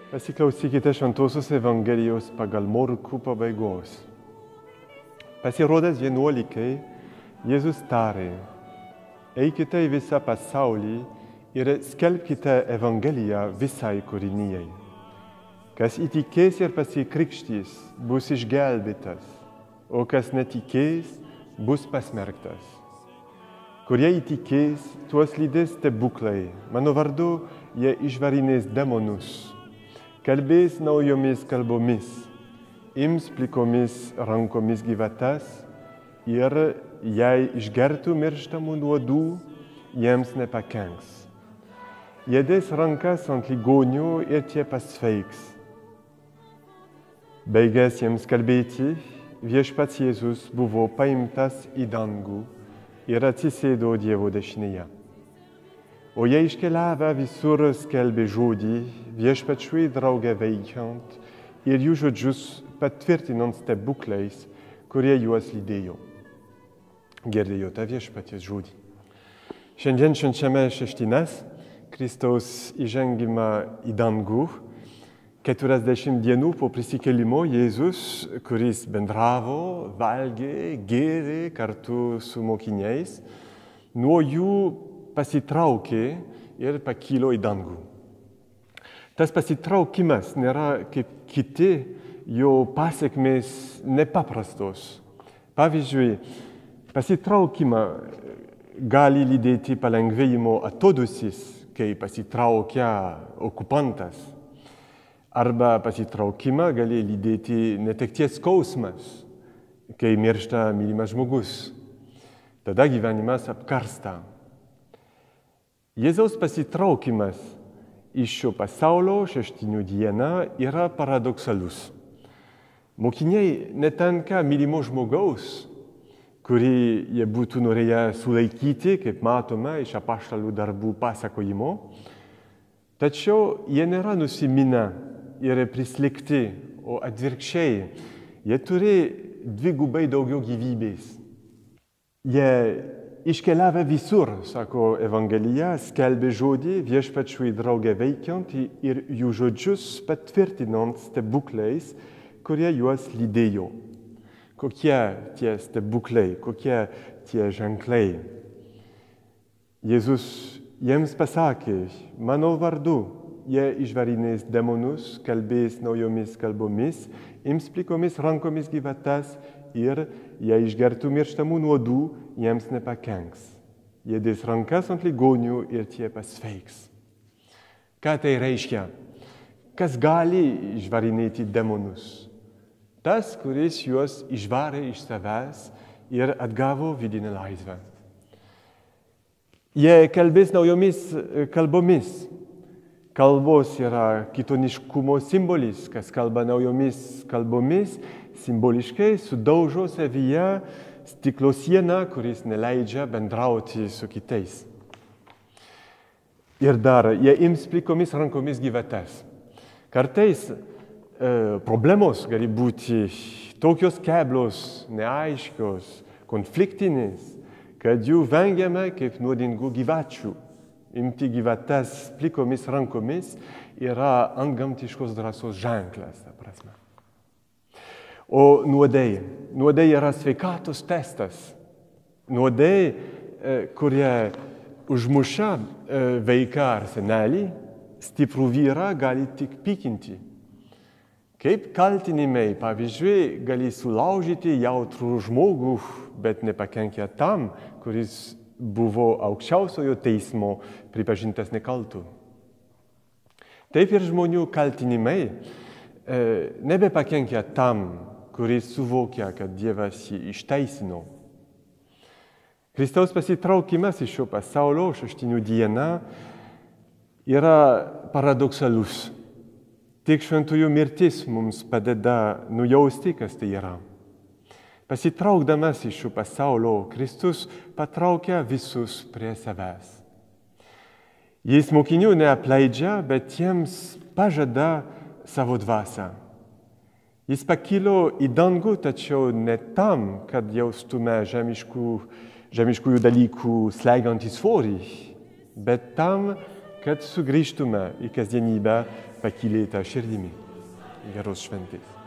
Pasiklausykite Šventosios Evangelijos pagal Morkų pabaigos. Pasirodęs 11, Jėzus tarė: eikite į visą pasaulį ir skelbkite Evangeliją visai kūrinijai. Kas įtikės ir pasikrikštys, bus išgelbėtas, o kas netikės, bus pasmerktas. Kurie įtikės, tuos lydės stebuklai. Mano vardu jie išvarinės demonus. Kalbės naujomis kalbomis, ims plikomis rankomis gyvatas ir jei išgertų mirštamų nuodų, jiems nepakenks. Jie dės rankas ant ligonių ir tie pasveiks. Baigęs jiems kalbėti, viešpats Jėzus buvo paimtas į dangų ir atsisėdo Dievo dešinėje. O jie iškeliavę visur skelbė žodį, viešpačiui drauge veikiant ir jų žodžius patvirtinant stebuklais, kurie juos lydėjo. Girdėjote viešpaties žodį. Šiandien švenčiame šeštines, Kristaus įžengimą į dangų. 40 dienų po prisikėlimo Jėzus, kuris bendravo, valgė, gėrė kartu su mokiniais, nuo jų pasitraukė ir pakilo į dangų. Tas pasitraukimas nėra kaip kiti jo pasiekmės nepaprastos. Pavyzdžiui, pasitraukimą gali lydėti palengvėjimo atodūsis, kai pasitraukia okupantas. Arba pasitraukimą gali lydėti netekties skausmas, kai miršta mylimas žmogus. Tada gyvenimas apkarsta. Jėzaus pasitraukimas iš šio pasaulio šeštinių dieną yra paradoksalus. Mokiniai netenka mylimo žmogaus, kurį jie būtų norėję sulaikyti, kaip matome iš apaštalų darbų pasakojimo, tačiau jie nėra nusiminę ir prislėgti, o atvirkščiai, jie turi dvigubai daugiau gyvybės. Jie iškeliavę visur, sako Evangelija, skelbė žodį viešpačiui drauge veikiant ir jų žodžius patvirtinant stebuklais, kurie juos lydėjo. Kokie tie stebuklai, kokie tie ženklai? Jėzus jiems pasakė: mano vardu jie išvarinės demonus, kalbės naujomis kalbomis, ims plikomis rankomis gyvatas ir jei išgertų mirštamų nuodų, jiems nepakenks. Jie dės rankas ant ligonių ir tie pasveiks. Ką tai reiškia? Kas gali išvarinėti demonus? Tas, kuris juos išvarė iš savęs ir atgavo vidinę laisvę. Jie kalbės naujomis kalbomis. Kalbos yra kitoniškumo simbolis, kas kalba naujomis kalbomis, simboliškai sudaužo savyje stiklo sieną, kuris neleidžia bendrauti su kitais. Ir dar, jie ims plikomis rankomis gyvatas. Kartais problemos gali būti tokios keblos, neaiškios, konfliktinės, kad jų vengiame kaip nuodingų gyvačių. Imti gyvatas plikomis rankomis yra antgamtiškos drąsos ženklas, ta prasme. O nuodai. Nuodai yra sveikatos testas. Nuodai, kurie užmuša vaiką ar senelį, stiprų vyrą gali tik pykinti. Kaip kaltinimai, pavyzdžiui, gali sulaužyti jautrų žmogų, bet nepakenkia tam, kuris buvo aukščiausiojo teismo pripažintas nekaltu. Taip ir žmonių kaltinimai nebepakenkia tam, kuris suvokia, kad Dievas jį išteisino. Kristaus pasitraukimas iš šio pasaulio šeštinių dieną yra paradoksalus. Tik šventųjų mirtis mums padeda nujausti, kas tai yra. Pasitraukdamas iš šio pasaulio, Kristus patraukia visus prie savęs. Jis mokinių neapleidžia, bet jiems pažada savo dvasią. Jis pakilo į dangų, tačiau ne tam, kad jaustume žemiškųjų dalykų slegiantį svorį, bet tam, kad sugrįžtume į kasdienybę pakylėtą širdimi. Geros šventės.